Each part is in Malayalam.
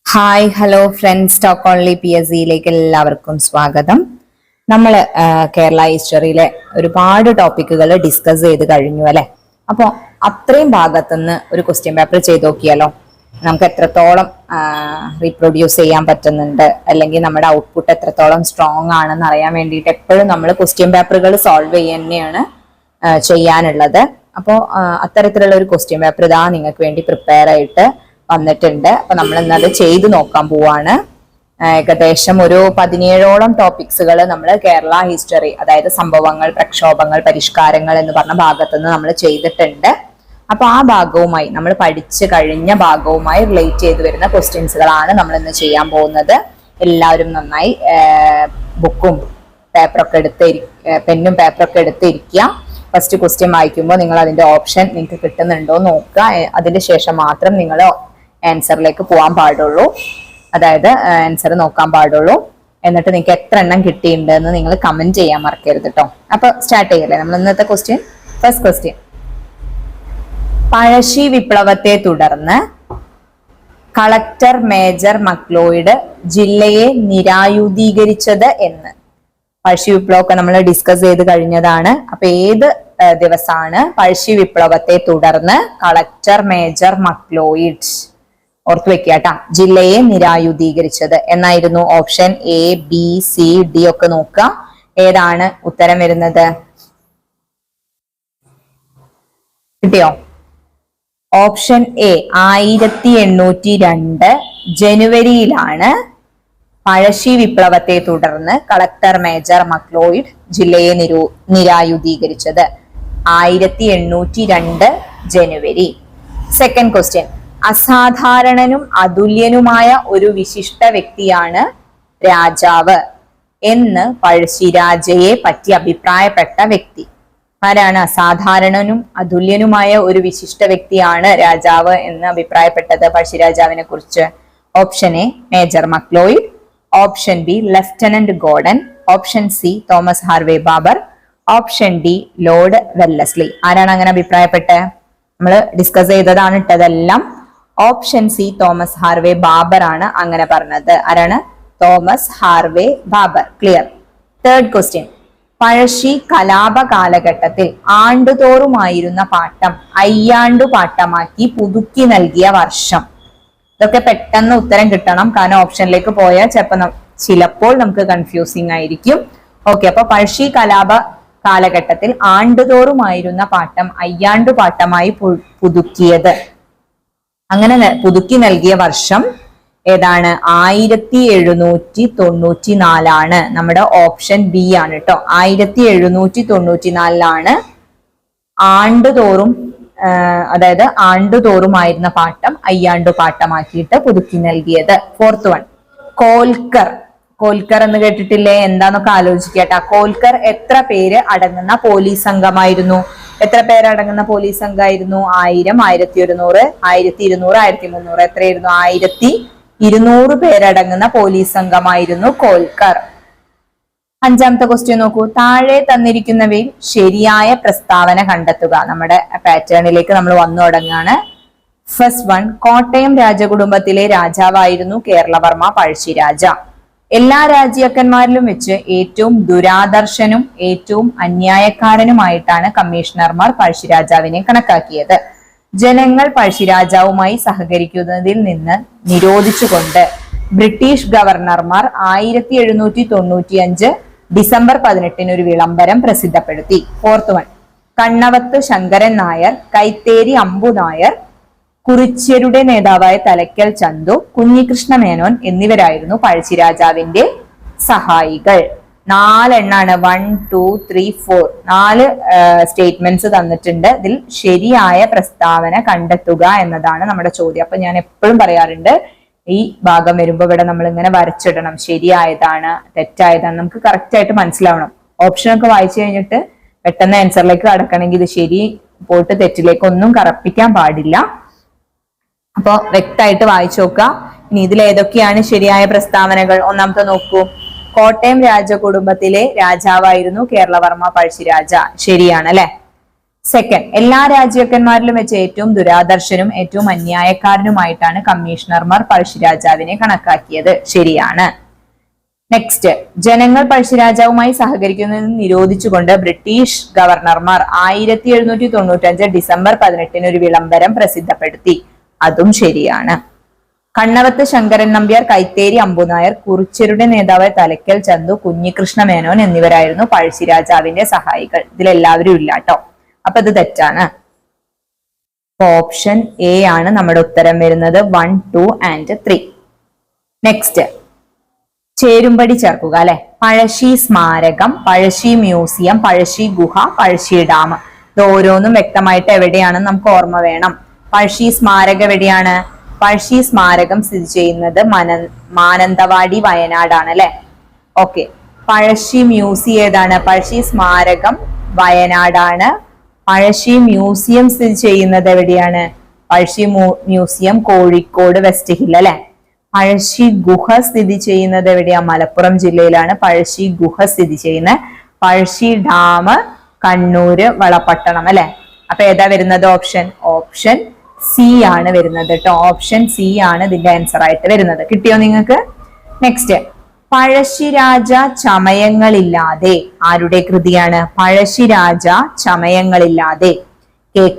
Hi hello friends, talk only PSC എല്ലാവർക്കും സ്വാഗതം. നമ്മൾ കേരള ഹിസ്റ്ററിയിലെ ഒരുപാട് ടോപ്പിക്കുകൾ ഡിസ്കസ് ചെയ്ത് കഴിഞ്ഞു അല്ലെ. അപ്പോൾ അത്രയും ഭാഗത്തുനിന്ന് ഒരു ക്വസ്റ്റ്യൻ പേപ്പർ ചെയ്ത് നോക്കിയാലോ. നമുക്ക് എത്രത്തോളം റീപ്രൊഡ്യൂസ് ചെയ്യാൻ പറ്റുന്നുണ്ട്, അല്ലെങ്കിൽ നമ്മുടെ ഔട്ട്പുട്ട് എത്രത്തോളം സ്ട്രോങ് ആണെന്ന് അറിയാൻ വേണ്ടിയിട്ട് എപ്പോഴും നമ്മൾ ക്വസ്റ്റ്യൻ പേപ്പറുകൾ സോൾവ് തന്നെയാണ് ചെയ്യാനുള്ളത്. അപ്പോൾ അത്തരത്തിലുള്ള ഒരു ക്വസ്റ്റ്യൻ പേപ്പർ ഇതാ നിങ്ങൾക്ക് വേണ്ടി പ്രിപ്പയർ ആയിട്ട് വന്നിട്ടുണ്ട്. അപ്പൊ നമ്മൾ ഇന്നത് ചെയ്തു നോക്കാൻ പോവാണ്. ഏകദേശം ഒരു 17ഓളം ടോപ്പിക്സുകൾ നമ്മൾ കേരള ഹിസ്റ്ററി, അതായത് സംഭവങ്ങൾ, പ്രക്ഷോഭങ്ങൾ, പരിഷ്കാരങ്ങൾ എന്ന് പറഞ്ഞ ഭാഗത്തുനിന്ന് നമ്മൾ ചെയ്തിട്ടുണ്ട്. അപ്പൊ ആ ഭാഗവുമായി, നമ്മൾ പഠിച്ചു കഴിഞ്ഞ ഭാഗവുമായി റിലേറ്റ് ചെയ്ത് വരുന്ന ക്വസ്റ്റ്യൻസുകളാണ് നമ്മൾ ഇന്ന് ചെയ്യാൻ പോകുന്നത്. എല്ലാവരും നന്നായി ബുക്കും പേപ്പറൊക്കെ പെന്നും പേപ്പറൊക്കെ എടുത്തിരിക്കുക. ഫസ്റ്റ് ക്വസ്റ്റ്യൻ വായിക്കുമ്പോൾ നിങ്ങൾ അതിന്റെ ഓപ്ഷൻ നിങ്ങൾക്ക് കിട്ടുന്നുണ്ടോ നോക്കുക. അതിന്റെ ശേഷം മാത്രം നിങ്ങൾ ആൻസറിലേക്ക് പോകാൻ പാടുള്ളൂ, അതായത് ആൻസർ നോക്കാൻ പാടുള്ളൂ. എന്നിട്ട് നിങ്ങൾക്ക് എത്ര എണ്ണം കിട്ടിയിട്ടുണ്ടെന്ന് നിങ്ങൾ കമന്റ് ചെയ്യാൻ മറക്കരുത് കേട്ടോ. അപ്പൊ സ്റ്റാർട്ട് ചെയ്യല്ലേ നമ്മൾ ഇന്നത്തെ ക്വസ്റ്റ്യൻ. ഫസ്റ്റ് ക്വസ്റ്റ്യൻ, പഴശ്ശി വിപ്ലവത്തെ തുടർന്ന് കളക്ടർ മേജർ മക്ലോയിഡ് ജില്ലയെ നിരായുധീകരിച്ചത് എന്ന്. പഴശ്ശി വിപ്ലവമൊക്കെ നമ്മൾ ഡിസ്കസ് ചെയ്ത് കഴിഞ്ഞതാണ്. അപ്പൊ ഏത് ദിവസമാണ് പഴശ്ശി വിപ്ലവത്തെ തുടർന്ന് കളക്ടർ മേജർ മക്ലോയിഡ്, ഓർത്തു വെക്കുക കേട്ടാ, ജില്ലയെ നിരായുധീകരിച്ചത് എന്നായിരുന്നു? Option A, B, C, D ഒക്കെ നോക്കുക. ഏതാണ് ഉത്തരം വരുന്നത്? കിട്ടിയോ? ഓപ്ഷൻ A 1802 ജനുവരിയിലാണ് പഴശ്ശി വിപ്ലവത്തെ തുടർന്ന് കളക്ടർ മേജർ മക്ലോയിഡ് ജില്ലയെ നിരായുധീകരിച്ചത്. 1802 ജനുവരി. സെക്കൻഡ് ക്വസ്റ്റ്യൻ, അസാധാരണനും അതുല്യനുമായ ഒരു വിശിഷ്ട വ്യക്തിയാണ് രാജാവ് എന്ന് പഴശ്ശിരാജയെ പറ്റി അഭിപ്രായപ്പെട്ട വ്യക്തി. ആരാണ് അസാധാരണനും അതുല്യനുമായ ഒരു വിശിഷ്ട വ്യക്തിയാണ് രാജാവ് എന്ന് അഭിപ്രായപ്പെട്ടത് പഴശ്ശിരാജാവിനെ കുറിച്ച്? Option A major McLeod, option B lieutenant Gordon, option C Thomas Harvey Baber, option D Lord Wellesley. ആരാണ് അങ്ങനെ അഭിപ്രായപ്പെട്ടത്? നമ്മൾ ഡിസ്കസ് ചെയ്തതാണ് ഇട്ടതെല്ലാം. Option C Thomas Harvey Baber ആണ് അങ്ങനെ പറഞ്ഞത്. ആരാണ്? Thomas Harvey Baber. Clear. Third question, Pazhassi കലാപ കാലഘട്ടത്തിൽ ആണ്ടുതോറുമായിരുന്ന പാട്ടം അയ്യാണ്ടു പാട്ടമാക്കി പുതുക്കി നൽകിയ വർഷം. ഇതൊക്കെ പെട്ടെന്ന് ഉത്തരം കിട്ടണം, കാരണം ഓപ്ഷനിലേക്ക് പോയാൽ ചിലപ്പോൾ നമുക്ക് കൺഫ്യൂസിങ് ആയിരിക്കും. ഓക്കെ, അപ്പൊ പഴശ്ശി കലാപ കാലഘട്ടത്തിൽ ആണ്ടുതോറുമായിരുന്ന പാട്ടം അയ്യാണ്ടു പാട്ടമായി പുതുക്കിയത്, അങ്ങനെ പുതുക്കി നൽകിയ വർഷം ഏതാണ്? 1794 നമ്മുടെ ഓപ്ഷൻ B ആണ് കേട്ടോ. 1794 ആണ്ടുതോറും, അതായത് ആണ്ടുതോറുമായിരുന്ന പാട്ടം അയ്യാണ്ടു പാട്ടമാക്കിയിട്ട് പുതുക്കി നൽകിയത്. Fourth one, കോൽക്കർ. കോൽക്കർ എന്ന് കേട്ടിട്ടില്ലേ? എന്താന്നൊക്കെ ആലോചിക്കട്ടെ. കോൽക്കർ എത്ര പേര് അടങ്ങുന്ന പോലീസ് സംഘമായിരുന്നു? എത്ര പേരടങ്ങുന്ന പോലീസ് സംഘമായിരുന്നു? 1000, 1100, 1200, 1300. എത്രയായിരുന്നു? 1200 പേരടങ്ങുന്ന പോലീസ് സംഘമായിരുന്നു കോൽക്കർ. അഞ്ചാമത്തെ ക്വസ്റ്റ്യൻ നോക്കൂ. താഴെ തന്നിരിക്കുന്നവയിൽ ശരിയായ പ്രസ്താവന കണ്ടെത്തുക. നമ്മുടെ പാറ്റേണിലേക്ക് നമ്മൾ വന്നു തുടങ്ങുകയാണ്. ഫസ്റ്റ് വൺ, കോട്ടയം രാജകുടുംബത്തിലെ രാജാവായിരുന്നു കേരളവർമ്മ പഴശ്ശിരാജ. എല്ലാ രാജ്യാക്കന്മാരിലും വെച്ച് ഏറ്റവും ദുരാദർശനും ഏറ്റവും അന്യായക്കാരനുമായിട്ടാണ് കമ്മീഷണർമാർ പഴശ്ശിരാജാവിനെ കണക്കാക്കിയത്. ജനങ്ങൾ പഴശ്ശിരാജാവുമായി സഹകരിക്കുന്നതിൽ നിന്ന് നിരോധിച്ചുകൊണ്ട് ബ്രിട്ടീഷ് ഗവർണർമാർ 1795 ഡിസംബർ 18 ഒരു വിളംബരം പ്രസിദ്ധപ്പെടുത്തി. ഫോർത്ത് വൺ, കണ്ണവത്ത് ശങ്കരൻ നായർ, കൈത്തേരി അമ്പു നായർ, കുറിച്യരുടെ നേതാവായ തലക്കൽ ചന്തു, കുഞ്ഞികൃഷ്ണ മേനോൻ എന്നിവരായിരുന്നു പഴശ്ശിരാജാവിന്റെ സഹായികൾ. 4 എണ്ണാണ്. 1, 2, 3, 4 4 സ്റ്റേറ്റ്മെന്റ്സ് തന്നിട്ടുണ്ട്. ഇതിൽ ശരിയായ പ്രസ്താവന കണ്ടെത്തുക എന്നതാണ് നമ്മുടെ ചോദ്യം. അപ്പൊ ഞാൻ എപ്പോഴും പറയാറുണ്ട്, ഈ ഭാഗം വരുമ്പോ ഇവിടെ നമ്മൾ ഇങ്ങനെ വരച്ചിടണം. ശരിയായതാണ് തെറ്റായതാണ് നമുക്ക് കറക്റ്റ് ആയിട്ട് മനസ്സിലാവണം. ഓപ്ഷനൊക്കെ വായിച്ചു കഴിഞ്ഞിട്ട് പെട്ടെന്ന് ആൻസറിലേക്ക് കടക്കണമെങ്കിൽ ഇത് ശരി പോയിട്ട് തെറ്റിലേക്ക് ഒന്നും കറപ്പിക്കാൻ പാടില്ല. അപ്പൊ വ്യക്തമായിട്ട് വായിച്ചു നോക്കുക. ഇനി ഇതിൽ ഏതൊക്കെയാണ് ശരിയായ പ്രസ്താവനകൾ? ഒന്നാമത്തെ നോക്കൂ. കോട്ടയം രാജകുടുംബത്തിലെ രാജാവായിരുന്നു കേരളവർമ്മ പഴശ്ശിരാജ. ശരിയാണ് അല്ലെ? സെക്കൻഡ്, എല്ലാ രാജാക്കന്മാരിലും വെച്ച് ഏറ്റവും ദുരാദർശനും ഏറ്റവും അന്യായക്കാരനുമായിട്ടാണ് കമ്മീഷണർമാർ പഴശ്ശിരാജാവിനെ കണക്കാക്കിയത്. ശരിയാണ്. നെക്സ്റ്റ്, ജനങ്ങൾ പഴശ്ശിരാജാവുമായി സഹകരിക്കുന്നത് നിരോധിച്ചുകൊണ്ട് ബ്രിട്ടീഷ് ഗവർണർമാർ 1795 ഡിസംബർ 18 ഒരു വിളംബരം പ്രസിദ്ധപ്പെടുത്തി. അതും ശരിയാണ്. കണ്ണവത്ത് ശങ്കരൻ നമ്പ്യാർ, കൈത്തേരി അമ്പുനായർ, കുറിച്യരുടെ നേതാവായ തലക്കൽ ചന്തു, കുഞ്ഞികൃഷ്ണ മേനോൻ എന്നിവരായിരുന്നു പഴശ്ശിരാജാവിന്റെ സഹായികൾ. ഇതിലെല്ലാവരും ഇല്ല കേട്ടോ. അപ്പൊ ഇത് തെറ്റാണ്. ഓപ്ഷൻ എ ആണ് നമ്മുടെ ഉത്തരം വരുന്നത്. 1, 2 and 3. നെക്സ്റ്റ്, ചേരുംപടി ചേർക്കുക അല്ലെ. പഴശ്ശി സ്മാരകം, പഴശ്ശി മ്യൂസിയം, പഴശ്ശി ഗുഹ, പഴശ്ശി ഡാം. ഇത് ഓരോന്നും വ്യക്തമായിട്ട് എവിടെയാണെന്ന് നമുക്ക് ഓർമ്മ വേണം. പഴശ്ശി സ്മാരകം എവിടെയാണ്? പഴശ്ശി സ്മാരകം സ്ഥിതി ചെയ്യുന്നത് മാനന്തവാടി, വയനാടാണ് അല്ലെ. ഓക്കെ. പഴശ്ശി മ്യൂസിയം ഏതാണ്? പഴശ്ശി സ്മാരകം വയനാടാണ്. പഴശ്ശി മ്യൂസിയം സ്ഥിതി ചെയ്യുന്നത് എവിടെയാണ്? Pazhassi museum Kozhikode, west hill അല്ലെ. പഴശ്ശി ഗുഹ സ്ഥിതി ചെയ്യുന്നത് എവിടെയാ? മലപ്പുറം ജില്ലയിലാണ് പഴശ്ശി ഗുഹ സ്ഥിതി ചെയ്യുന്നത്. പഴശ്ശി ഡാം കണ്ണൂര്, വളപട്ടണം അല്ലെ. അപ്പൊ ഏതാ വരുന്നത്? ഓപ്ഷൻ സി ആണ് വരുന്നത് കേട്ടോ. ഓപ്ഷൻ സി ആണ് ഇതിന്റെ ആൻസർ ആയിട്ട് വരുന്നത്. കിട്ടിയോ നിങ്ങൾക്ക്? നെക്സ്റ്റ്, പഴശ്ശിരാജ ചമയങ്ങളില്ലാതെ ആരുടെ കൃതിയാണ്? Pazhassiraja ചമയങ്ങളില്ലാതെ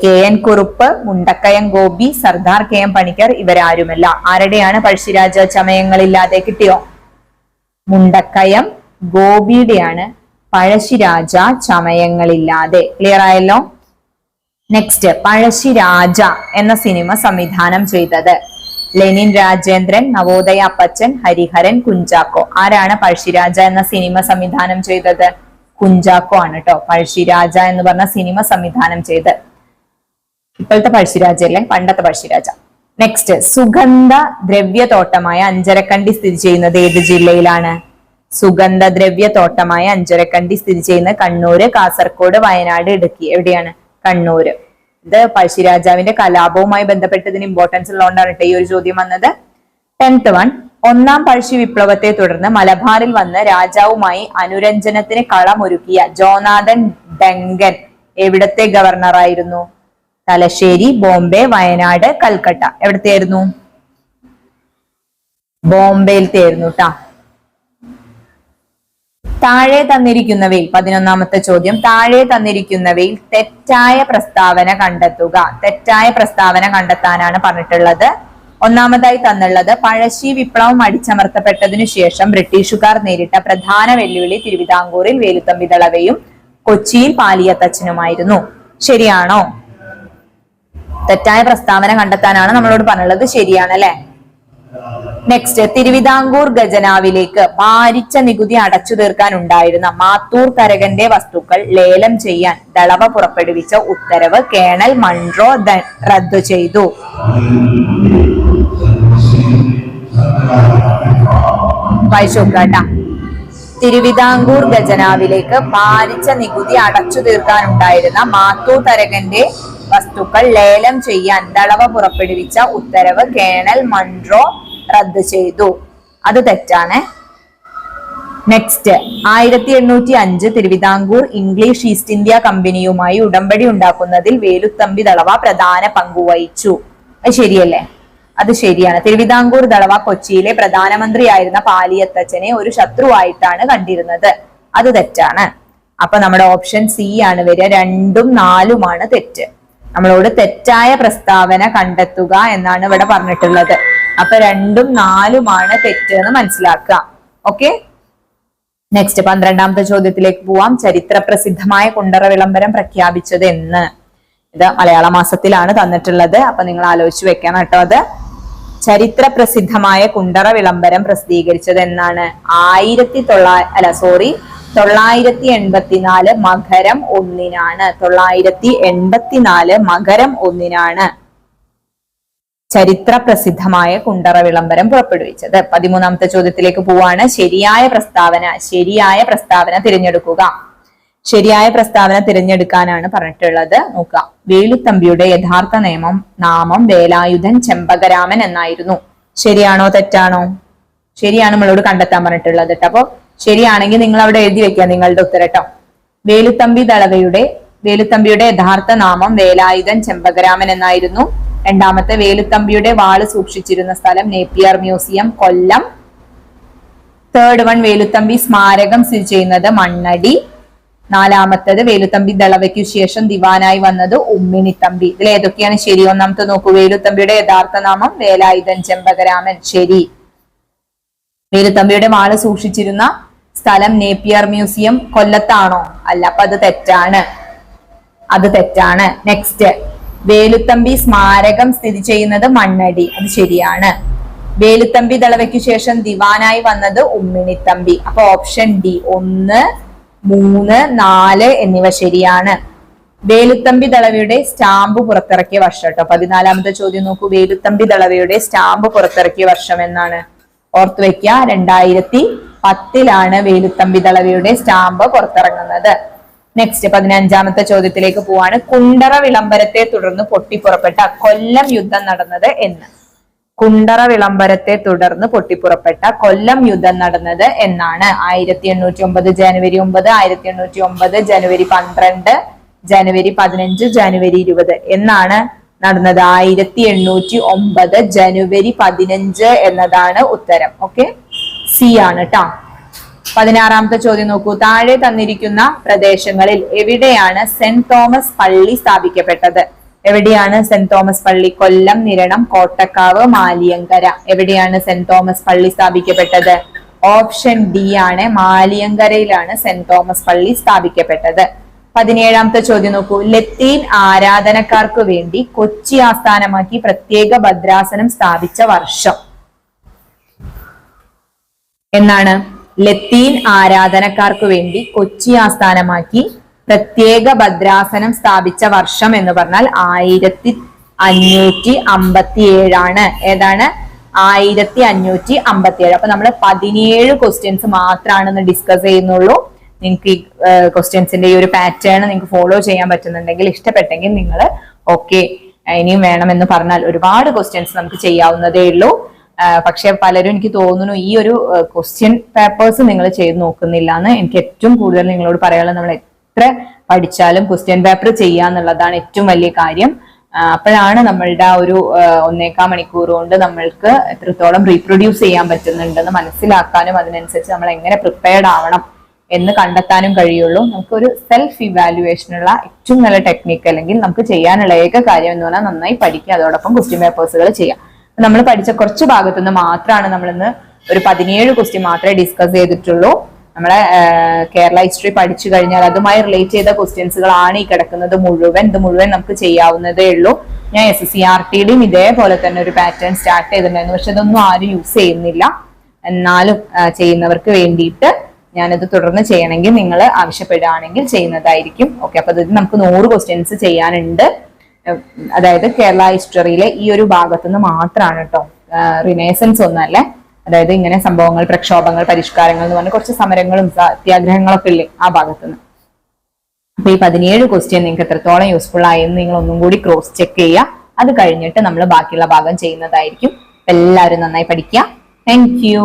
KN Kurup, Mundakayam Gopi, Sardar KM Panicker ഇവരാരുമല്ല. ആരുടെയാണ് പഴശ്ശിരാജ ചമയങ്ങളില്ലാതെ? കിട്ടിയോ? മുണ്ടക്കയം ഗോപിയുടെയാണ് പഴശ്ശിരാജ ചമയങ്ങളില്ലാതെ. ക്ലിയർ ആയല്ലോ? നെക്സ്റ്റ്, പഴശ്ശിരാജ എന്ന സിനിമ സംവിധാനം ചെയ്തത് ലെനിൻ രാജേന്ദ്രൻ, നവോദയ അപ്പച്ചൻ, ഹരിഹരൻ, കുഞ്ചാക്കോ. ആരാണ് പഴശ്ശിരാജ എന്ന സിനിമ സംവിധാനം ചെയ്തത്? കുഞ്ചാക്കോ ആണ് കേട്ടോ. പഴശ്ശിരാജ എന്ന് പറഞ്ഞ സിനിമ സംവിധാനം ചെയ്ത്. ഇപ്പോഴത്തെ പഴശ്ശിരാജ അല്ലേ, പണ്ടത്തെ പഴശ്ശിരാജ. നെക്സ്റ്റ്, സുഗന്ധ ദ്രവ്യത്തോട്ടമായ അഞ്ചരക്കണ്ടി സ്ഥിതി ചെയ്യുന്നത് ഏത് ജില്ലയിലാണ്? സുഗന്ധദ്രവ്യത്തോട്ടമായ അഞ്ചരക്കണ്ടി സ്ഥിതി ചെയ്യുന്നത് കണ്ണൂര്, കാസർഗോഡ്, വയനാട്, ഇടുക്കി. എവിടെയാണ്? കണ്ണൂര്. ഇത് പഴശ്ശിരാജാവിന്റെ കലാപവുമായി ബന്ധപ്പെട്ട് ഇതിന് ഇമ്പോർട്ടൻസ് ഉള്ളതുകൊണ്ടാണ് ഈ ഒരു ചോദ്യം വന്നത്. 10th one, ഒന്നാം പഴശ്ശി വിപ്ലവത്തെ തുടർന്ന് മലബാറിൽ വന്ന് രാജാവുമായി അനുരഞ്ജനത്തിന് കളമൊരുക്കിയ ജോനാഥൻ ഡങ്കൻ എവിടത്തെ ഗവർണറായിരുന്നു? തലശ്ശേരി, ബോംബെ, വയനാട്, കൽക്കട്ട. എവിടത്തെ ആയിരുന്നു? ബോംബെയിലത്തെ ആയിരുന്നു ട്ടാ. താഴെ തന്നിരിക്കുന്നവയിൽ 11ാമത്തെ ചോദ്യം, താഴെ തന്നിരിക്കുന്നവയിൽ തെറ്റായ പ്രസ്താവന കണ്ടെത്തുക. തെറ്റായ പ്രസ്താവന കണ്ടെത്താനാണ് പറഞ്ഞിട്ടുള്ളത്. ഒന്നാമതായി തന്നുള്ളത്, പഴശ്ശി വിപ്ലവം അടിച്ചമർത്തപ്പെട്ടതിനു ശേഷം ബ്രിട്ടീഷുകാർ നേരിട്ട പ്രധാന വെല്ലുവിളി തിരുവിതാംകൂറിൽ വേലുത്തമ്പി ദളവയും കൊച്ചിയിൽ പാലിയത്തച്ഛനുമായിരുന്നു. ശരിയാണോ? തെറ്റായ പ്രസ്താവന കണ്ടെത്താനാണ് നമ്മളോട് പറഞ്ഞുള്ളത്. ശരിയാണ് അല്ലെ. നെക്സ്റ്റ്, തിരുവിതാംകൂർ ഖജനാവിലേക്ക് ഭാരിച്ച നികുതി അടച്ചു തീർക്കാൻ ഉണ്ടായിരുന്ന മാത്തൂർ തരകന്റെ വസ്തുക്കൾ ലേലം ചെയ്യാൻ ദളവ പുറപ്പെടുവിച്ച ഉത്തരവ് കേണൽ മൺട്രോ റദ്ദു ചെയ്തു. വായിച്ചോക്കാട്ടാ. തിരുവിതാംകൂർ ഖജനാവിലേക്ക് ഭാരിച്ച നികുതി അടച്ചു തീർക്കാനുണ്ടായിരുന്ന മാത്തൂർ തരകന്റെ വസ്തുക്കൾ ലേലം ചെയ്യാൻ ദളവ പുറപ്പെടുവിച്ച ഉത്തരവ് കേണൽ മൺട്രോ റദ്ദ് ചെയ്തു. അത് തെറ്റാണ്. Next, 1805 Thiruvithamkoor English east India കമ്പനിയുമായി ഉടമ്പടി ഉണ്ടാക്കുന്നതിൽ വേലുത്തമ്പി ദളവ പ്രധാന പങ്കുവഹിച്ചു. അത് ശരിയല്ലേ? അത് ശരിയാണ്. തിരുവിതാംകൂർ ദളവ കൊച്ചിയിലെ പ്രധാനമന്ത്രിയായിരുന്ന പാലിയത്തച്ഛനെ ഒരു ശത്രുവായിട്ടാണ് കണ്ടിരുന്നത്. അത് തെറ്റാണ്. അപ്പൊ നമ്മുടെ ഓപ്ഷൻ സി ആണ് വരിക. 2ഉം 4ഉമാണ് തെറ്റ്. നമ്മളോട് തെറ്റായ പ്രസ്താവന കണ്ടെത്തുക എന്നാണ് ഇവിടെ പറഞ്ഞിട്ടുള്ളത്. അപ്പൊ 2ഉം 4ഉമാണ് തെറ്റ് എന്ന് മനസ്സിലാക്കുക. ഓക്കെ. നെക്സ്റ്റ്, 12ാമത്തെ ചോദ്യത്തിലേക്ക് പോവാം. ചരിത്ര പ്രസിദ്ധമായ കുണ്ടറ വിളംബരം പ്രഖ്യാപിച്ചത് എന്ന്? ഇത് മലയാള മാസത്തിലാണ് തന്നിട്ടുള്ളത്. അപ്പൊ നിങ്ങൾ ആലോചിച്ച് വെക്കണം കേട്ടോ. അത് ചരിത്ര പ്രസിദ്ധമായ കുണ്ടറ വിളംബരം പ്രസിദ്ധീകരിച്ചത് എന്നാണ്? 984 മകരം 1-നാണ്. 984 മകരം 1-നാണ് ചരിത്ര പ്രസിദ്ധമായ കുണ്ടറ വിളംബരം പുറപ്പെടുവിച്ചത്. 13ാമത്തെ ചോദ്യത്തിലേക്ക് പോവാണ്. ശരിയായ പ്രസ്താവന തിരഞ്ഞെടുക്കുക. ശരിയായ പ്രസ്താവന തിരഞ്ഞെടുക്കാനാണ് പറഞ്ഞിട്ടുള്ളത്. നോക്കുക. വേലുത്തമ്പിയുടെ യഥാർത്ഥ നാമം വേലായുധൻ ചെമ്പകരാമൻ എന്നായിരുന്നു. ശരിയാണോ തെറ്റാണോ? ശരിയാണ് നമ്മളോട് കണ്ടെത്താൻ പറഞ്ഞിട്ടുള്ളത് കേട്ടോ. അപ്പൊ ശരിയാണെങ്കിൽ നിങ്ങൾ അവിടെ എഴുതി വെക്കുക നിങ്ങളുടെ ഉത്തരം കേട്ടോ. വേലുത്തമ്പി ദളവയുടെ വേലുത്തമ്പിയുടെ യഥാർത്ഥ നാമം വേലായുധൻ ചെമ്പകരാമൻ എന്നായിരുന്നു. രണ്ടാമത്തെ, വേലുത്തമ്പിയുടെ വാള് സൂക്ഷിച്ചിരുന്ന സ്ഥലം നേപ്പിയർ മ്യൂസിയം, കൊല്ലം. തേർഡ് വൺ, വേലുത്തമ്പി സ്മാരകം സ്ഥിതി ചെയ്യുന്നത് മണ്ണടി. നാലാമത്തത്, വേലുത്തമ്പി ദളവയ്ക്കു ശേഷം ദിവാനായി വന്നത് ഉമ്മിണിത്തമ്പി. ഇതിൽ ഏതൊക്കെയാണ് ശരി? ഒന്നാമത്തെ നോക്കൂ, വേലുത്തമ്പിയുടെ യഥാർത്ഥ നാമം വേലായുധൻ ചെമ്പകരാമൻ, ശരി. വേലുത്തമ്പിയുടെ വാള് സൂക്ഷിച്ചിരുന്ന സ്ഥലം നേപ്പിയർ മ്യൂസിയം കൊല്ലത്താണോ? അല്ല, അപ്പൊ അത് തെറ്റാണ്. നെക്സ്റ്റ്, വേലുത്തമ്പി സ്മാരകം സ്ഥിതി ചെയ്യുന്നത് മണ്ണടി, അത് ശരിയാണ്. വേലുത്തമ്പി ദളവയ്ക്കു ശേഷം ദിവാനായി വന്നത് ഉമ്മിണിത്തമ്പി. അപ്പൊ ഓപ്ഷൻ ഡി 1, 3, 4 എന്നിവ ശരിയാണ്. വേലുത്തമ്പി ദളവയുടെ സ്റ്റാമ്പ് പുറത്തിറക്കിയ വർഷം കേട്ടോ. 14ാമത്തെ ചോദ്യം നോക്കൂ, വേലുത്തമ്പി ദളവയുടെ സ്റ്റാമ്പ് പുറത്തിറക്കിയ വർഷം എന്നാണ്? ഓർത്തു വെക്കുക, 2010 വേലുത്തമ്പി ദളവയുടെ സ്റ്റാമ്പ് പുറത്തിറങ്ങുന്നത്. നെക്സ്റ്റ് 15ാമത്തെ ചോദ്യത്തിലേക്ക് പോവാണ്. കുണ്ടറ വിളംബരത്തെ തുടർന്ന് പൊട്ടിപ്പുറപ്പെട്ട കൊല്ലം യുദ്ധം നടന്നത് എന്ന്? കുണ്ടറ വിളംബരത്തെ തുടർന്ന് പൊട്ടിപ്പുറപ്പെട്ട കൊല്ലം യുദ്ധം നടന്നത് എന്നാണ്? 1809 ജനുവരി 9, 1809 ജനുവരി 12, ജനുവരി 15, ജനുവരി 20 എന്നാണ് നടന്നത്? 1809 ജനുവരി 15 എന്നതാണ് ഉത്തരം. ഓക്കെ, സി ആണ് ട്ടാ. 16ാമത്തെ ചോദ്യം നോക്കൂ, താഴെ തന്നിരിക്കുന്ന പ്രദേശങ്ങളിൽ എവിടെയാണ് സെന്റ് തോമസ് പള്ളി സ്ഥാപിക്കപ്പെട്ടത്? എവിടെയാണ് സെന്റ് തോമസ് പള്ളി? കൊല്ലം, നിരണം, കോട്ടക്കാവ്, മാലിയങ്കര. എവിടെയാണ് സെന്റ് തോമസ് പള്ളി സ്ഥാപിക്കപ്പെട്ടത്? ഓപ്ഷൻ ഡി ആണ്, മാലിയങ്കരയിലാണ് സെന്റ് തോമസ് പള്ളി സ്ഥാപിക്കപ്പെട്ടത്. 17ാമത്തെ ചോദ്യം നോക്കൂ, ലത്തീൻ ആരാധനക്കാർക്ക് വേണ്ടി കൊച്ചി ആസ്ഥാനമാക്കി പ്രത്യേക ഭദ്രാസനം സ്ഥാപിച്ച വർഷം എന്നാണ്? ലത്തീൻ ആരാധനക്കാർക്ക് വേണ്ടി കൊച്ചി ആസ്ഥാനമാക്കി പ്രത്യേക ഭദ്രാസനം സ്ഥാപിച്ച വർഷം എന്ന് പറഞ്ഞാൽ 1557 ഏതാണ്? 1557. അപ്പൊ നമ്മൾ 17 ക്വസ്റ്റ്യൻസ് മാത്രമാണ് ഡിസ്കസ് ചെയ്യുന്നുള്ളൂ. നിങ്ങൾക്ക് ഈ ക്വസ്റ്റ്യൻസിന്റെ ഈ ഒരു പാറ്റേൺ നിങ്ങൾക്ക് ഫോളോ ചെയ്യാൻ പറ്റുന്നുണ്ടെങ്കിൽ, ഇഷ്ടപ്പെട്ടെങ്കിൽ നിങ്ങൾ ഓക്കെ ഇനിയും വേണമെന്ന് പറഞ്ഞാൽ ഒരുപാട് ക്വസ്റ്റ്യൻസ് നമുക്ക് ചെയ്യാവുന്നതേ ഉള്ളൂ. പക്ഷെ പലരും എനിക്ക് തോന്നുന്നു ഈ ഒരു ക്വസ്റ്റ്യൻ പേപ്പേഴ്സ് നിങ്ങൾ ചെയ്ത് നോക്കുന്നില്ല എന്ന്. എനിക്ക് ഏറ്റവും കൂടുതൽ നിങ്ങളോട് പറയാനുള്ളത്, നമ്മൾ എത്ര പഠിച്ചാലും ക്വസ്റ്റ്യൻ പേപ്പർ ചെയ്യാന്നുള്ളതാണ് ഏറ്റവും വലിയ കാര്യം. അപ്പോഴാണ് നമ്മളുടെ ആ ഒരു 1.25 മണിക്കൂർ കൊണ്ട് നമ്മൾക്ക് എത്രത്തോളം റീപ്രൊഡ്യൂസ് ചെയ്യാൻ പറ്റുന്നുണ്ടെന്ന് മനസ്സിലാക്കാനും അതിനനുസരിച്ച് നമ്മൾ എങ്ങനെ പ്രിപ്പയർഡ് ആവണം എന്ന് കണ്ടെത്താനും കഴിയുള്ളൂ. നമുക്കൊരു സെൽഫ് ഇവാലുവേഷനുള്ള ഏറ്റവും നല്ല ടെക്നിക്ക്, അല്ലെങ്കിൽ നമുക്ക് ചെയ്യാനുള്ള ഏക കാര്യം എന്ന് പറഞ്ഞാൽ നന്നായി പഠിക്കുക, അതോടൊപ്പം ക്വസ്റ്റ്യൻ പേപ്പേഴ്സുകൾ ചെയ്യാം. നമ്മൾ പഠിച്ച കുറച്ച് ഭാഗത്തുനിന്ന് മാത്രമാണ് നമ്മളിന്ന് ഒരു 17 ക്വസ്റ്റ്യൻ മാത്രമേ ഡിസ്കസ് ചെയ്തിട്ടുള്ളൂ. നമ്മളെ കേരള ഹിസ്റ്ററി പഠിച്ചു കഴിഞ്ഞാൽ അതുമായി റിലേറ്റ് ചെയ്ത ക്വസ്റ്റ്യൻസുകളാണ് ഈ കിടക്കുന്നത് മുഴുവൻ. ഇത് മുഴുവൻ നമുക്ക് ചെയ്യാവുന്നതേ ഉള്ളൂ. ഞാൻ SSCRTയുടെയും ഇതേപോലെ തന്നെ ഒരു പാറ്റേൺ സ്റ്റാർട്ട് ചെയ്തിട്ടുണ്ടായിരുന്നു, പക്ഷെ ഇതൊന്നും ആരും യൂസ് ചെയ്യുന്നില്ല. എന്നാലും ചെയ്യുന്നവർക്ക് വേണ്ടിയിട്ട് ഞാനത് തുടർന്ന് ചെയ്യണമെങ്കിൽ നിങ്ങൾ ആവശ്യപ്പെടുകയാണെങ്കിൽ ചെയ്യുന്നതായിരിക്കും. ഓക്കെ, അപ്പൊ ഇത് നമുക്ക് 100 ക്വസ്റ്റ്യൻസ് ചെയ്യാനുണ്ട്. അതായത് കേരള ഹിസ്റ്ററിയിലെ ഈ ഒരു ഭാഗത്തുനിന്ന് മാത്രമാണ് കേട്ടോ, റിനേസൻസ് ഒന്നല്ലേ. അതായത് ഇങ്ങനെ സംഭവങ്ങൾ, പ്രക്ഷോഭങ്ങൾ, പരിഷ്കാരങ്ങൾ എന്ന് പറഞ്ഞ കുറച്ച് സമരങ്ങളും സത്യാഗ്രഹങ്ങളൊക്കെ ഇല്ലേ ആ ഭാഗത്തുനിന്ന്. അപ്പൊ ഈ 17 ക്വസ്റ്റ്യൻ നിങ്ങൾക്ക് എത്രത്തോളം യൂസ്ഫുൾ ആയെന്ന് നിങ്ങൾ ഒന്നും കൂടി ക്രോസ് ചെക്ക് ചെയ്യുക. അത് കഴിഞ്ഞിട്ട് നമ്മൾ ബാക്കിയുള്ള ഭാഗം ചെയ്യുന്നതായിരിക്കും. എല്ലാവരും നന്നായി പഠിക്കുക. Thank you.